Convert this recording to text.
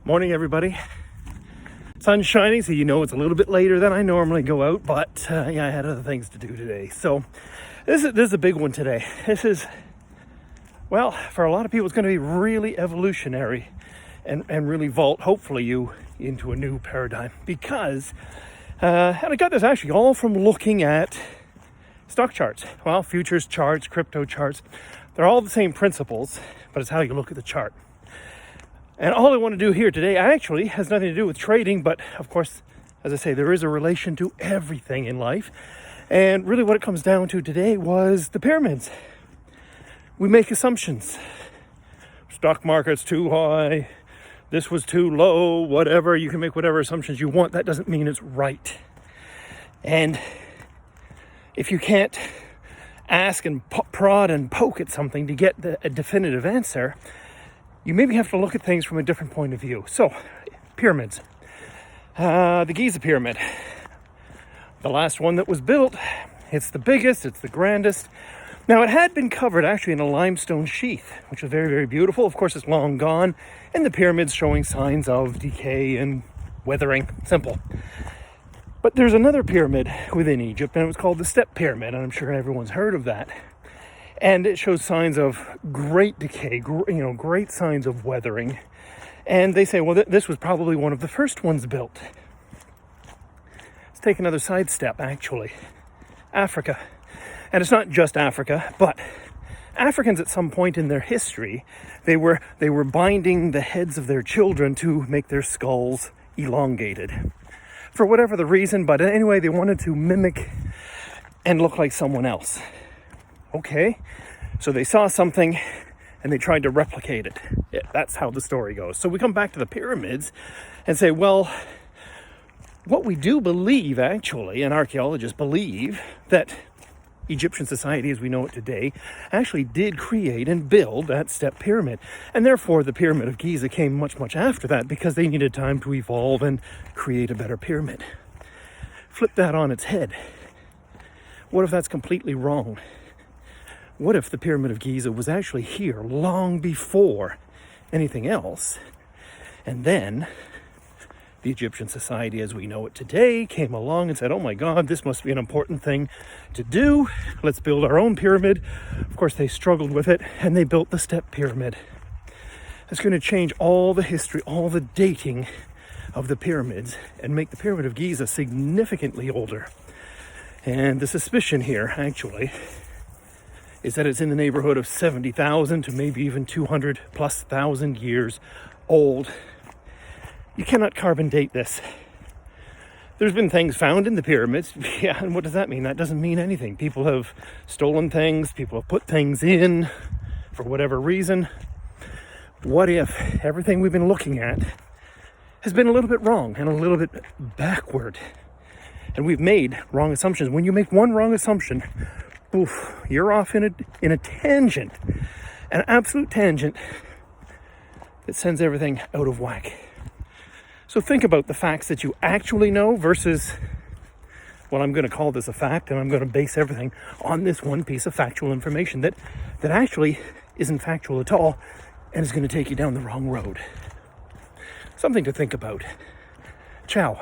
Morning, everybody. Sun's shining, so you know it's a little bit later than I normally go out, but yeah, I had other things to do today. So this is a big one today. This is, well, for a lot of people, it's going to be really evolutionary and really vault, hopefully, you into a new paradigm. Because, and I got this actually all from looking at stock charts. Well, futures charts, crypto charts, they're all the same principles, but it's how you look at the chart. And all I want to do here today actually has nothing to do with trading, but of course, as I say, there is a relation to everything in life. And really what it comes down to today was the pyramids. We make assumptions. Stock market's too high, this was too low, whatever. You can make whatever assumptions you want. That doesn't mean it's right. And if you can't ask and prod and poke at something to get a definitive answer, you maybe have to look at things from a different point of view. So, pyramids. The Giza Pyramid. The last one that was built. It's the biggest, it's the grandest. Now, it had been covered actually in a limestone sheath, which was very, very beautiful. Of course, it's long gone, and the pyramid's showing signs of decay and weathering. Simple. But there's another pyramid within Egypt, and it was called the Step Pyramid, and I'm sure everyone's heard of that. And it shows signs of great decay, great signs of weathering. And they say, well, this was probably one of the first ones built. Let's take another sidestep, actually. Africa. And it's not just Africa, but Africans at some point in their history, they were binding the heads of their children to make their skulls elongated. For whatever the reason, but anyway, they wanted to mimic and look like someone else. Okay, so they saw something and they tried to replicate it. Yeah, that's how the story goes. So we come back to the pyramids and say, well, what we do believe actually, and archaeologists believe, that Egyptian society as we know it today actually did create and build that step pyramid. And therefore the Pyramid of Giza came much, much after that because they needed time to evolve and create a better pyramid. Flip that on its head. What if that's completely wrong? What if the Pyramid of Giza was actually here long before anything else? And then the Egyptian society as we know it today came along and said, oh my God, this must be an important thing to do. Let's build our own pyramid. Of course, they struggled with it and they built the Step Pyramid. It's going to change all the history, all the dating of the pyramids and make the Pyramid of Giza significantly older. And the suspicion here, actually, is that it's in the neighborhood of 70,000 to maybe even 200 plus thousand years old. You cannot carbon date this. There's been things found in the pyramids. Yeah, and what does that mean? That doesn't mean anything. People have stolen things. People have put things in for whatever reason. What if everything we've been looking at has been a little bit wrong and a little bit backward? And we've made wrong assumptions. When you make one wrong assumption, oof, you're off in a tangent, an absolute tangent that sends everything out of whack. So think about the facts that you actually know versus, well, I'm going to call this a fact and I'm going to base everything on this one piece of factual information that actually isn't factual at all and is going to take you down the wrong road. Something to think about. Ciao.